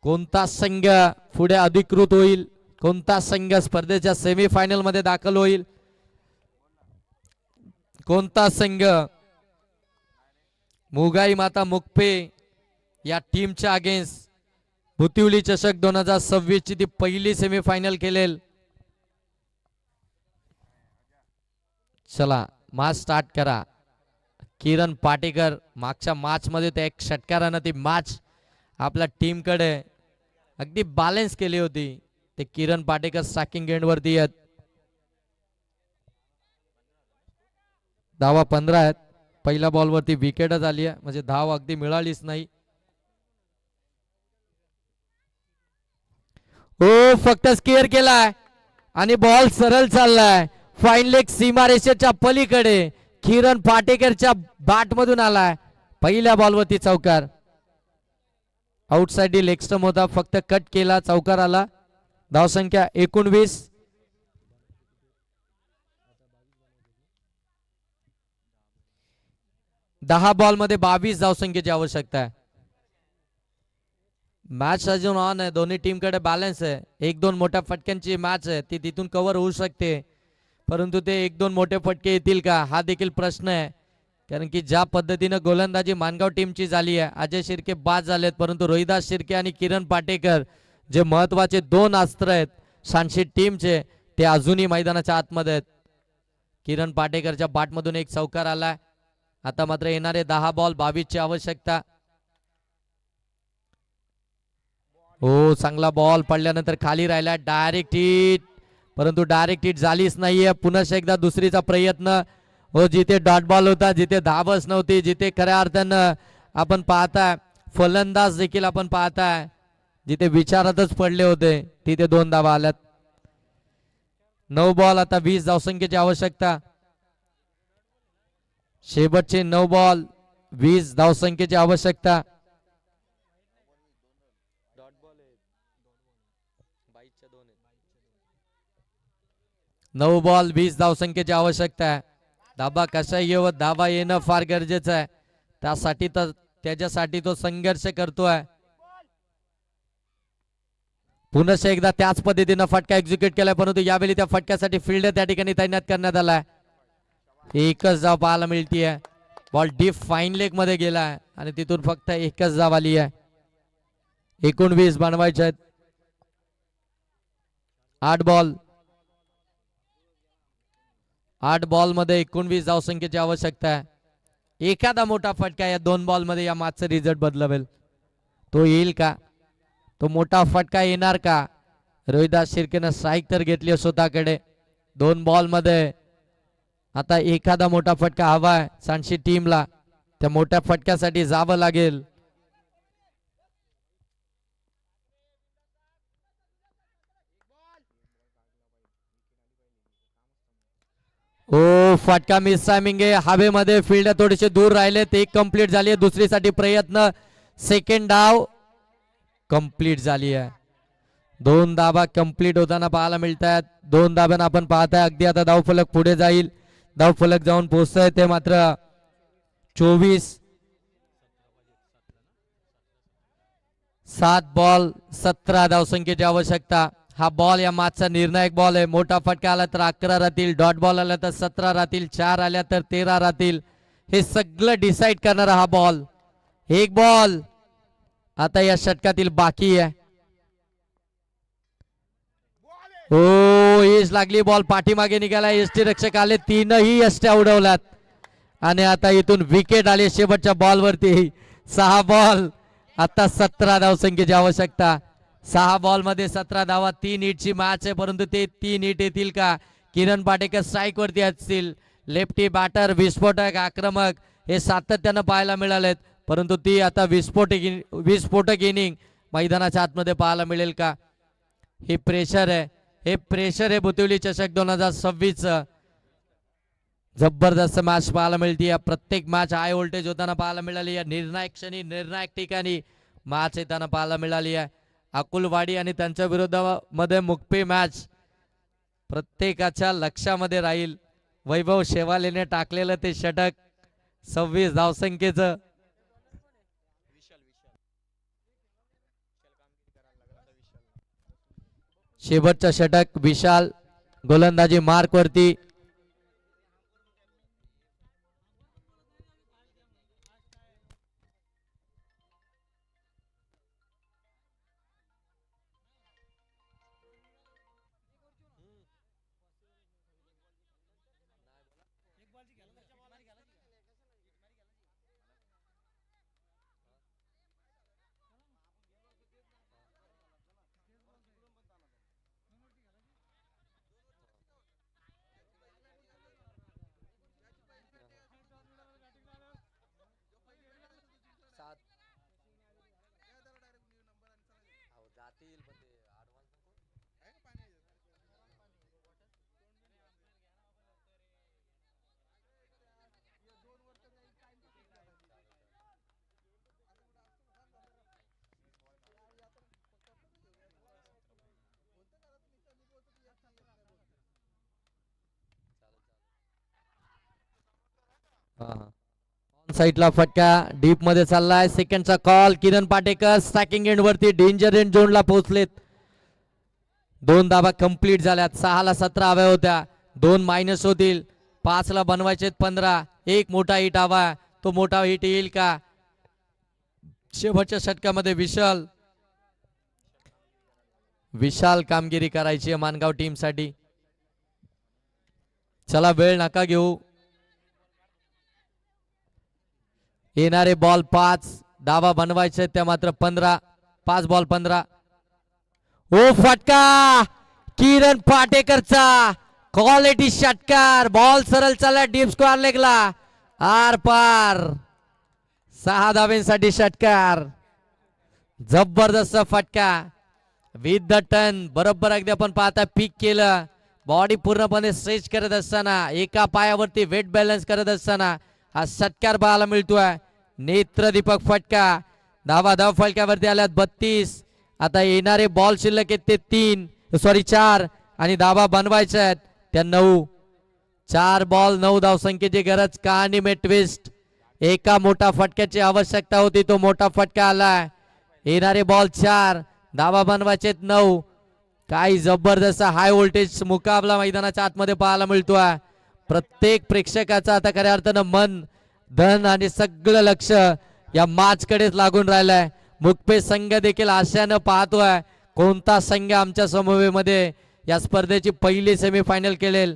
कोणता संघ पुढे अधिकृत होईल, कोणता संघ स्पर्धेच्या सेमीफायनल मध्ये दाखल होईल, कोणता संघ मुगाई माता मुकपे या टीमच्या अगेन्स्ट भुतिवली चषक 2026 ची ती पहिली सेमीफायनल खेळेल. चला मॅच स्टार्ट करा. किरण पाटेकर मागच्या मॅच मध्ये त्या एक षटकाराने ती मॅच आपल्या टीम कडे अगदी बॅलन्स केली होती. ते किरण पाटेकर स्ट्रायकिंग एंड वरती आहेत. धावा 15 आहेत. पहिल्या बॉल वरती विकेटच आली आहे म्हणजे धाव अगदी मिळालीच नाही. हो फक्त स्केअर केलाय आणि बॉल सरळ चाललाय. फाईन लेग सीमारेषेच्या पलीकडे किरण पाटेकरच्या बॅट मधून आलाय. पहिल्या बॉल वरती चौकार. आउटसाइड लेग स्टंप होता फक्त कट केला चौकार आला. धावसंख्या 19. 10 बॉल मध्ये 22 धावसंख्येची आवश्यकता आहे. मॅच अजून ऑन आहे. दोन्ही टीम कडे बॅलन्स आहे. 1-2 मोठ्या फटक्यांची मॅच आहे ती तिथून कव्हर होऊ शकते परंतु ते 1-2 मोठे फटके येतील का हा देखील प्रश्न आहे. कारण की ज्या पद्धतीने गोलंदाजी मानगाव टीमची झाली आहे अजय शिर्के बाद झालेत परंतु रोहिदास शिर्के आणि किरण पाटेकर जे महत्वाचे 2 अस्त्र आहेत सांची टीमचे ते अजूनही मैदानाच्या आतमध्ये आहेत. किरण पाटेकरच्या बॅटमधून एक चौकार आलाय. आता मात्र येणारे 10 बॉल 22 ची आवश्यकता. हो चांगला बॉल पडल्यानंतर खाली राहिला. डायरेक्ट हिट परंतु डायरेक्ट हिट झालीच नाहीये. पुन्हा एकदा दुसरीचा प्रयत्न. हो जिथे डॉट बॉल होता जिथे धावच नव्हती जिथे खऱ्या अर्थानं आपण पाहताय फलंदाज देखील आपण पाहताय जिथे विचारातच पडले होते तिथे 2 धावा आल्यात. 9 बॉल आता 20 धावसंख्येची आवश्यकता. शेवटचे 9 बॉल 20 धावसंख्येची आवश्यकता. 9 बॉल 20 धावसंख्येची आवश्यकता आहे. धाबा कसा येव धाबा येणं फार गरजेचं आहे. त्यासाठी तर त्याच्यासाठी तो संघर्ष करतोय. पुन्हा एकदा त्याच पद्धतीने फटका एक्झिक्यूट केलाय परंतु यावेळी त्या फटक्यासाठी फिल्डर त्या ठिकाणी तैनात करण्यात आलाय. एकच धाव पाहायला मिळतीये. बॉल डीप फाईन लेग मध्ये गेलाय आणि तिथून फक्त एकच धाव आली आहे. 19 बनवायचे आहेत. 8 बॉल मध्ये 19 धावसंख्येची आवश्यकता आहे. एखादा मोठा फटका या 2 बॉल मध्ये या मॅचचा रिझल्ट बदलवेल. तो येईल का? तो मोठा फटका येणार का? रोहिदास शिर्केनं स्ट्राईक तर घेतली स्वतःकडे. 2 बॉल मध्ये आता एखादा मोठा फटका हवाय सांची टीमला. त्या मोठ्या फटक्यासाठी जावं लागेल. ओ फटका मिस टायमिंग आहे. हवेमध्ये फील्ड थोडेसे दूर राहिलेत. एक कंप्लीट झाली आहे. दुसरीसाठी प्रयत्न. सेकंड डाव कंप्लीट झाली आहे. 2 धावा कंप्लीट होताना पाहायला मिळतात. 2 धाब्यानं आपण पाहताय अगदी आता धावफलक पुढे जाईल. धावफलक जाऊन पोहोचतंय ते मात्र 24. 7 बॉल 17 धावसंख्येची आवश्यकता. हा बॉल या मॅचचा निर्णायक बॉल आहे. मोठा फटका आला तर 11 राहतील. डॉट बॉल आला तर 17 राहतील. 4 आल्या तर 13 राहतील. हे सगळं डिसाइड करणारा हा बॉल. 1 बॉल आता या षटकातील बाकी आहे. हो, एज लागली, बॉल पाठीमागे निघाला, एसटी रक्षक आले, तीनही यष्ट्या उडवल्यात आणि आता इथून विकेट आली शेवटच्या बॉल वरती. 6 बॉल, आता 17 धावसंख्येची आवश्यकता. 6 बॉल मध्ये 17 धावा, 3 हिटची मॅच आहे, परंतु ते 3 हिट येतील का? किरण पाटेकर स्ट्राईक वरती असतील. लेफ्टी बॅटर, विस्फोटक, आक्रमक हे सातत्यानं पाहायला मिळालेत, परंतु ती आता विस्फोटक इनिंग मैदानाच्या आतमध्ये पाहायला मिळेल का? हे प्रेशर आहे, हे प्रेशर आहे बुतिवली चषक 2026. जबरदस्त मॅच पाहायला मिळते. या प्रत्येक मॅच हाय व्होल्टेज होताना पाहायला मिळाली. या निर्णायक क्षणी, निर्णायक ठिकाणी मॅच येताना पाहायला मिळाली आहे. अकुलवाडी आणि त्यांच्या विरोधामध्ये मुक्पी मॅच प्रत्येकाच्या लक्षामध्ये राहील. वैभव शेवालेने टाकलेलं ते षटक 26 धावसंख्येचं. शेवटचं षटक विशाल गोलंदाजी मार्क वरती. साईडला फटका डीप मध्ये चाललाय. सेकंडचा कॉल. किरण पाटेकर स्टॅकिंग एंड वरती डेंजर एंड झोनला पोहोचलेत. 2 धावा कंप्लीट झाल्यात. 6 ला 17 हव्या होत्या, 2 मायनस होतील. 5 ला बनवायचे 15. एक मोठा हिट हवा, तो मोठा हिट येईल का? शेवटच्या षटकामध्ये विशाल कामगिरी करायची आहे मानगाव टीम साठी. चला, वेळ नका घेऊ. येणारे बॉल 5, धावा बनवायचे त्या मात्र 15. 5 बॉल 15. ओ फटका किरण पाटेकरचा, क्वालिटी षटकार. बॉल सरळ चालला डीप स्क्वेअर लेगला, आर पार. 6 धावेंसाठी षटकार. जबरदस्त फटका विथ द टर्न. बरोबर अगदी आपण पाहता पीक केलं. बॉडी पूर्णपणे स्ट्रेच करत असताना, एका पायावरती वेट बॅलन्स करत असताना हा षटकार पाहायला मिळतोय. नेत्रदीपक फटका. धाव फलक्यावरती आल्यात 32. आता येणारे बॉल शिल्लक आहेत ते 4 आणि धावा बनवायच्या आहेत त्या 9. 4 बॉल 9 धाव संख्येची गरज. कहाणी में ट्विस्ट. एका मोठा फटक्याची आवश्यकता होती, तो मोठा फटका आलाय. येणारे बॉल 4, धावा बनवायचे 9. काही जबरदस्त हाय व्होल्टेज मुकाबला मैदानाच्या आतमध्ये पाहायला मिळतोय. प्रत्येक प्रेक्षकाचा आता खऱ्या अर्थानं मन, धन आणि सगळं लक्ष या मॅच कडेच लागून राहिलंय. मुक्पे संघ देखील आशयानं पाहतोय कोणता संघ आमच्या समूहामध्ये या स्पर्धेची पहिली सेमीफायनल खेळेल.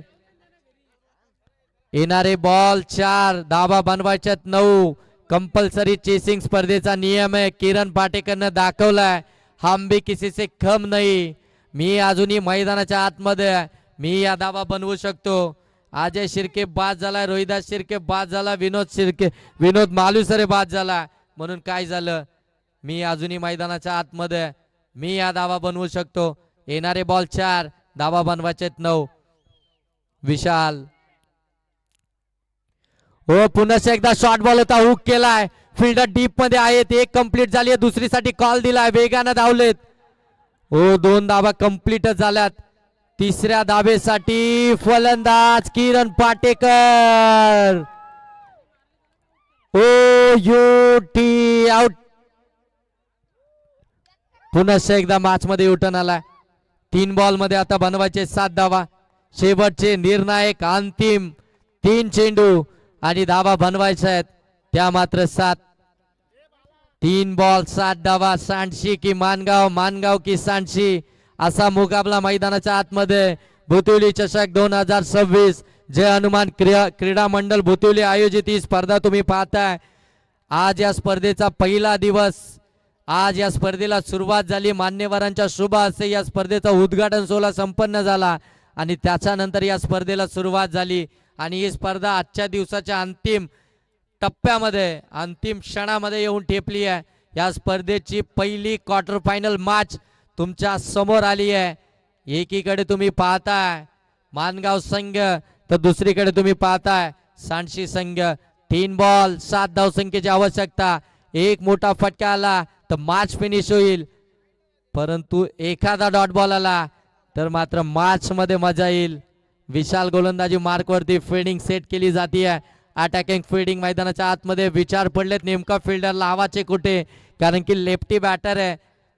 येणारे बॉल 4, धावा बनवायच्यात 9. कंपल्सरी चेसिंग स्पर्धेचा नियम आहे. किरण पाटेकरनं दाखवलाय हम भी किसी से कम नहीं. मी अजूनही मैदानाच्या आतमध्ये, मी या धावा बनवू शकतो. अजय शिर्के बाद झाला, रोहिदास शिर्के बाद झाला, विनोद मालुसरे बाद झाला. म्हणून काय झालं, मी अजूनही मैदानाच्या आतमध्ये, मी या धावा बनवू शकतो. येणारे बॉल 4, धावा बनवायचे 9. विशाल हो, पुन्हा एकदा शॉर्ट बॉल होता, हुक केलाय. फिल्डर डीप मध्ये आहेत. एक कंप्लीट झाली, दुसरीसाठी कॉल दिलाय. वेगानं धावलेत. हो, 2 धावा कंप्लीटच झाल्यात. 3ऱ्या धावेसाठी फलंदाज किरण पाटेकर. ओ यू टी आउट. पुन्हा एकदा मॅच मध्ये युटर्न आलाय. 3 बॉल मध्ये आता बनवायचे 7 धावा. शेवटचे निर्णायक अंतिम 3 चेंडू आणि धावा बनवायच्या आहेत त्या मात्र 7. 3 बॉल 7 धावा. सांडशी की मानगाव, मानगाव की सांडशी, असा मुकाबला मैदानाच्या आतमध्ये भुतिवली चषक 2026 जय हनुमान क्रीडा मंडळ भुतिवली आयोजित ही स्पर्धा तुम्ही पाहताय. आज या स्पर्धेचा पहिला दिवस. आज या स्पर्धेला सुरुवात झाली. मान्यवरांच्या शुभ हस्ते या स्पर्धेचा उद्घाटन सोहळा संपन्न झाला आणि त्याच्यानंतर या स्पर्धेला सुरुवात झाली आणि ही स्पर्धा आजच्या दिवसाच्या अंतिम टप्प्यामध्ये अंतिम क्षणामध्ये येऊन ठेपली आहे. या स्पर्धेची पहिली क्वार्टर फायनल मॅच तुमच्या समोर आली आहे. एकीकडे तुम्ही पाहताय मानगाव संघ तर दुसरीकडे तुम्ही पाहताय सांडशी संघ. 3 बॉल 7 धावसंख्येची आवश्यकता. एक मोठा फटका आला तर मॅच फिनिश होईल, परंतु एखादा डॉट बॉल आला तर मात्र मॅच मध्ये मजा येईल. विशाल गोलंदाजी मार्क वरती फिल्डिंग सेट केली जाते. अटॅकिंग फिल्डिंग मैदानाच्या आतमध्ये विचार पडलेत नेमका फिल्डर लावाचे कुठे, कारण की लेफ्टी बॅटर आहे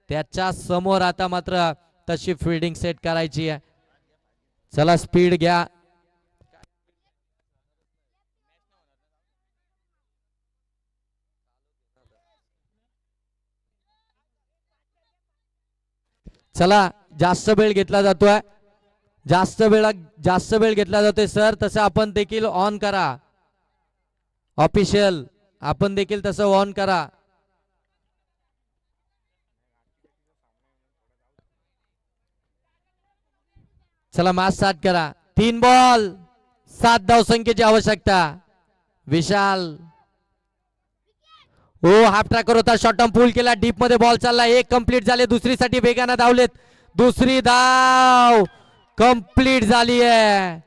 त्याच्या समोर आता मात्र तशी फिल्डिंग सेट करायची आहे. चला स्पीड घ्या. चला जास्त वेळ घेतला जातोय. जास्त वेळ घेतला जातोय सर. तसं आपण देखील ऑन करा. ऑफिशियल आपण देखील तसं ऑन करा. चला मॅच स्टार्ट करा. 3 बॉल 7 धावसंख्येची आवश्यकता. विशाल हो हाफ ट्रॅकर होता. शॉर्ट टर्म पूल केला. डीप मध्ये बॉल चालला. एक कंप्लीट झाले. दुसरीसाठी वेगाने धावलेत. दुसरी धाव कंप्लीट झाली आहे.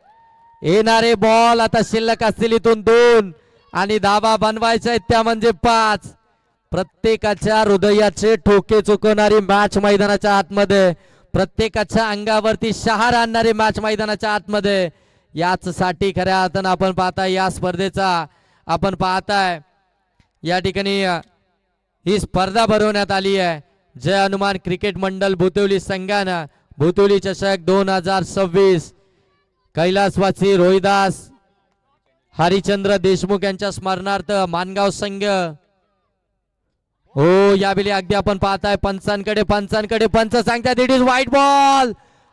येणारे बॉल आता शिल्लक असतील इथून 2 आणि धावा बनवायच्या आहेत त्या म्हणजे 5. प्रत्येकाच्या हृदयाचे ठोके चुकवणारी मॅच मैदानाच्या आतमध्ये. प्रत्येकाच्या अंगावरती शहार आणणारी मॅच मैदानाच्या आतमध्ये. याच साठी खऱ्या अर्थानं आपण पाहताय या स्पर्धेचा आपण पाहताय या ठिकाणी ही स्पर्धा भरवण्यात आली आहे. जय हनुमान क्रिकेट मंडळ भुतिवली संघानं भुतिवली चषक 2026 कैलासवासी रोहिदास हरिचंद्र देशमुख यांच्या स्मरणार्थ मानगाव संघ. हो यावेळी अगदी आपण पाहताय पंचांकडे पंच सांगतात it is white ball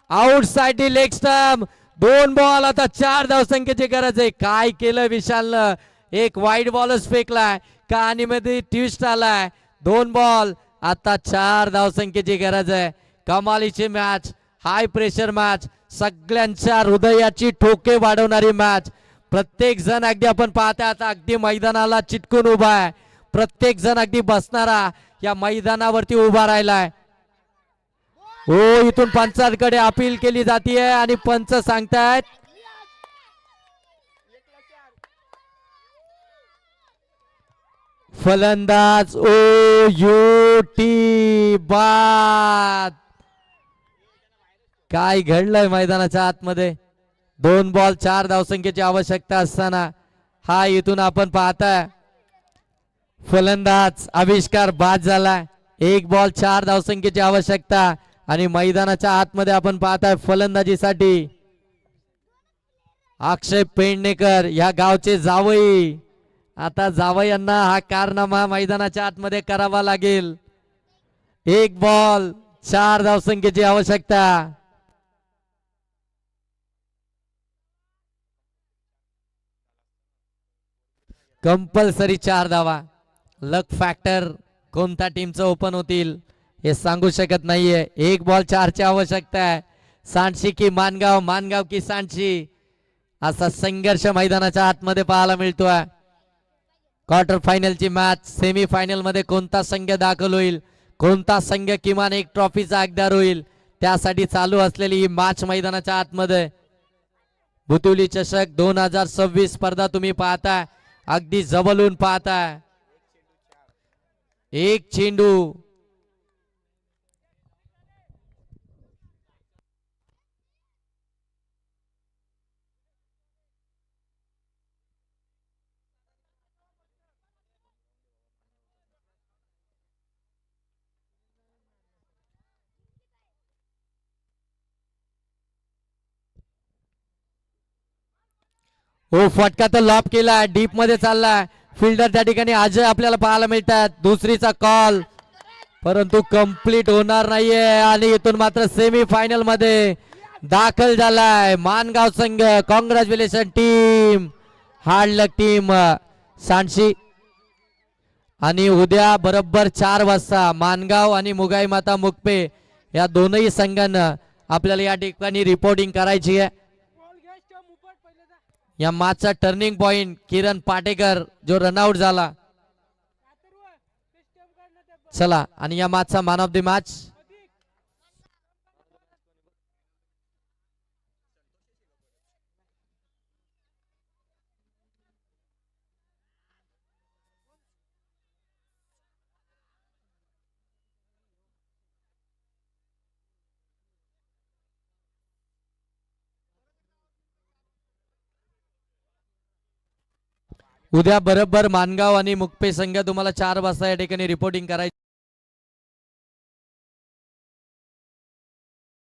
outside the leg stump. 2 ball आता 4 धावसंख्येची गरज आहे. काय केलं विशालनं. एक व्हाईट बॉलच फेकलाय. कहाणीमध्ये ट्विस्ट आलाय. 2 बॉल आता 4 धावसंख्येची गरज आहे. कमालीची मॅच. High pressure match. सगळ्यांच्या हृदयाची ठोके वाढवणारी मॅच. प्रत्येक जण अगदी आपण पाहताय आता अगदी मैदानाला चिटकून उभा आहे. प्रत्येक जण अगदी बसणारा या मैदानावरती उभा राहिलाय. हो इथून पंचांकडे अपील केली जाते आणि पंच सांगतायत फलंदाज ओ यू टी बाद. काय घडलंय मैदानाच्या आतमध्ये. 2 बॉल 4 धावसंख्येची आवश्यकता असताना हा इथून आपण पाहताय फलंदाज आविष्कार बाद झाला. 1 बॉल 4 धावसंख्येची आवश्यकता आणि मैदानाच्या आतमध्ये आपण पाहताय फलंदाजीसाठी अक्षय पेडणेकर या गावचे जावई. आता जावयांना हा कारनामा मैदानाच्या आतमध्ये करावा लागेल. 1 बॉल 4 धावसंख्येची आवश्यकता. कंपल्सरी 4 धावा. लक फॅक्टर कोणत्या टीमचं ओपन होतील हे सांगू शकत नाहीये. 1 बॉल 4 ची आवश्यकता आहे. सांडशी की मानगाव, मानगाव की सांडशी असा संघर्ष मैदानाच्या आतमध्ये पाहायला मिळतोय. क्वार्टर फायनलची मॅच. सेमी फायनल मध्ये कोणता संघ दाखल होईल, कोणता संघ किमान एक ट्रॉफीचा हकदार होईल, त्यासाठी चालू असलेली ही मॅच मैदानाच्या आतमध्ये. भुतिवली चषक 2026 स्पर्धा तुम्ही पाहताय. अगदी जवळून पाहताय. एक चेंडू हो फटका तर लॉप केला. डीप मध्ये चाललाय. फिल्डर त्या ठिकाणी अजय आपल्याला पाहायला मिळतात. दुसरीचा कॉल परंतु कंप्लीट होणार नाहीये आणि इथून मात्र सेमी फायनल मध्ये दाखल झालाय मानगाव संघ. कॉंग्रॅच्युलेशन टीम, हार्ड लक टीम सांडशी. आणि उद्या बरोबर 4 वाजता मानगाव आणि मुगाई माता मुकपे या दोनही संघांना आपल्याला या ठिकाणी रिपोर्टिंग करायची आहे. या मॅचचा टर्निंग पॉइंट किरण पाटेकर जो रनआउट झाला. चला, आणि या मॅचचा मॅन ऑफ द मॅच उद्या बरोबर मानगाव आणि मुकपे संघ तुम्हाला 4 वाजता या ठिकाणी रिपोर्टिंग करायची.